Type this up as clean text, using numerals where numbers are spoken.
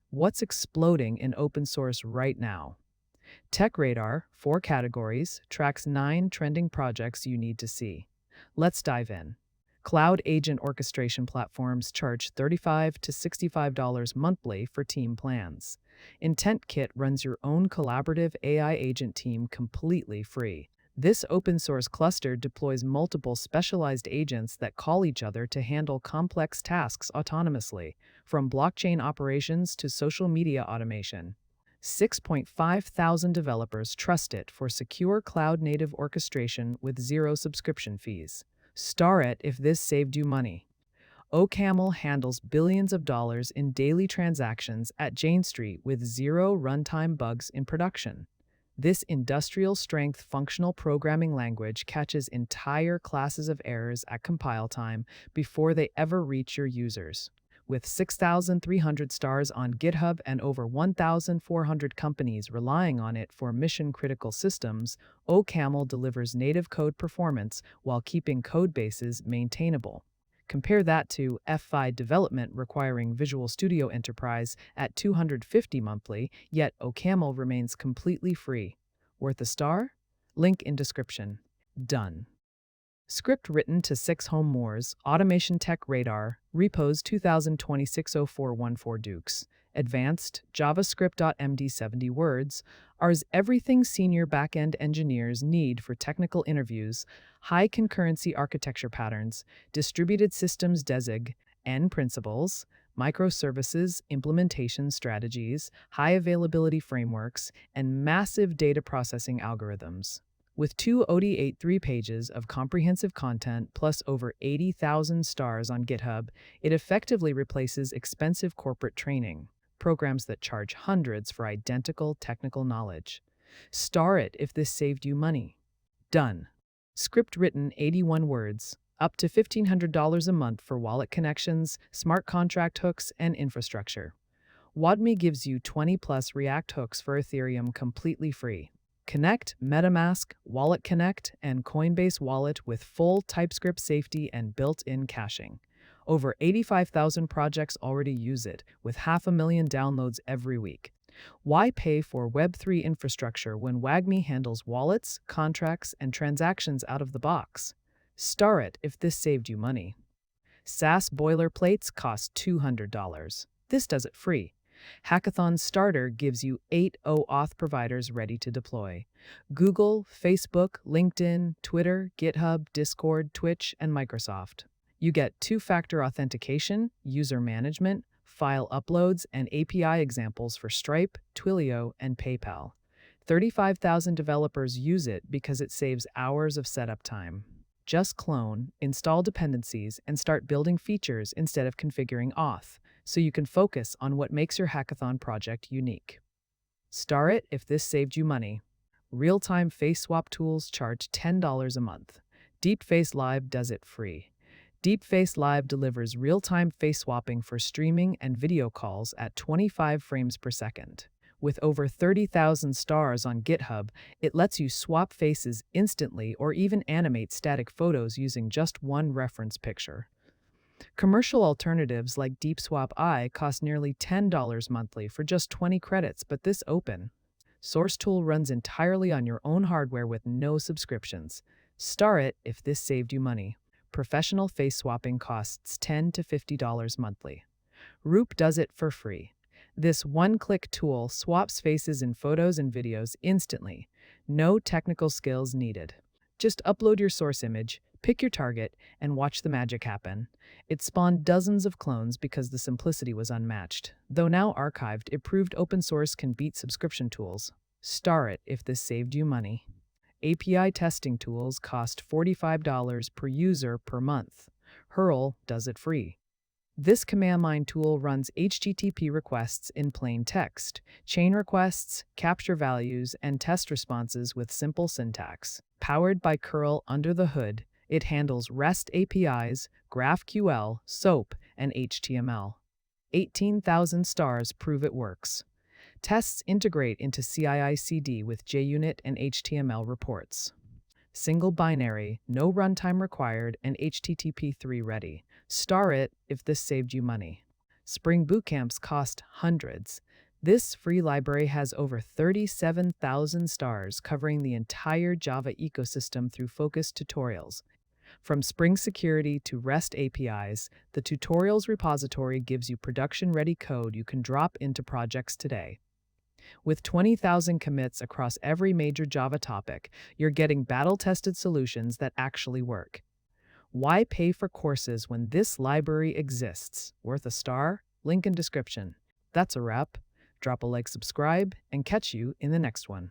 What's exploding in open source right now? Tech Radar, 4 categories, tracks 9 trending projects you need to see. Let's dive in. Cloud agent orchestration platforms charge $35 to $65 monthly for team plans. IntentKit runs your own collaborative AI agent team completely free. This open source cluster deploys multiple specialized agents that call each other to handle complex tasks autonomously, from blockchain operations to social media automation. 6.5 thousand developers trust it for secure cloud-native orchestration with zero subscription fees. Star it if this saved you money. OCaml handles billions of dollars in daily transactions at Jane Street with zero runtime bugs in production. This industrial-strength functional programming language catches entire classes of errors at compile time before they ever reach your users. With 6,300 stars on GitHub and over 1,400 companies relying on it for mission-critical systems, OCaml delivers native code performance while keeping codebases maintainable. Compare that to F5 development requiring Visual Studio Enterprise at $250 monthly, yet OCaml remains completely free. Worth a star? Link in description. Done. Script written to 6 Home Moors, Automation Tech Radar, Repos 2026-0414 Dukes. Advanced JavaScript.md 70 words, ours everything senior backend engineers need for technical interviews, high concurrency architecture patterns, distributed systems desig, N principles, microservices, implementation strategies, high availability frameworks, and massive data processing algorithms. With 2 OD8 3 pages of comprehensive content plus over 80,000 stars on GitHub, it effectively replaces expensive corporate training, programs that charge hundreds for identical technical knowledge. Star it if this saved you money. Done. Script written 81 words, up to $1,500 a month for wallet connections, smart contract hooks, and infrastructure. wagmi gives you 20+ React hooks for Ethereum completely free. Connect MetaMask, Wallet Connect, and Coinbase Wallet with full TypeScript safety and built-in caching. Over 85,000 projects already use it, with 500,000 downloads every week. Why pay for Web3 infrastructure when wagmi handles wallets, contracts, and transactions out of the box? Star it if this saved you money. SaaS boilerplates cost $200. This does it free. Hackathon-starter gives you 8 OAuth providers ready to deploy. Google, Facebook, LinkedIn, Twitter, GitHub, Discord, Twitch, and Microsoft. You get 2-factor authentication, user management, file uploads, and API examples for Stripe, Twilio, and PayPal. 35,000 developers use it because it saves hours of setup time. Just clone, install dependencies, and start building features instead of configuring auth, so you can focus on what makes your hackathon project unique. Star it if this saved you money. Real-time face swap tools charge $10 a month. DeepFace Live does it free. DeepFace Live delivers real-time face swapping for streaming and video calls at 25 frames per second. With over 30,000 stars on GitHub, it lets you swap faces instantly or even animate static photos using just one reference picture. Commercial alternatives like DeepSwap cost nearly $10 monthly for just 20 credits, but this open source tool runs entirely on your own hardware with no subscriptions. Star it if this saved you money. Professional face swapping costs $10 to $50 monthly. Roop does it for free. This one-click tool swaps faces in photos and videos instantly. No technical skills needed. Just upload your source image, pick your target, and watch the magic happen. It spawned dozens of clones because the simplicity was unmatched. Though now archived, it proved open source can beat subscription tools. Star it if this saved you money. API testing tools cost $45 per user per month. Hurl does it free. This command line tool runs HTTP requests in plain text, chain requests, capture values, and test responses with simple syntax. Powered by curl under the hood, it handles REST APIs, GraphQL, SOAP, and HTML. 18,000 stars prove it works. Tests integrate into CI/CD with JUnit and HTML reports. Single binary, no runtime required, and HTTP 3 ready. Star it if this saved you money. Spring bootcamps cost hundreds. This free library has over 37,000 stars covering the entire Java ecosystem through focused tutorials. From Spring Security to REST APIs, the tutorials repository gives you production-ready code you can drop into projects today. With 20,000 commits across every major Java topic, you're getting battle-tested solutions that actually work. Why pay for courses when this library exists? Worth a star? Link in description. That's a wrap. Drop a like, subscribe, and catch you in the next one.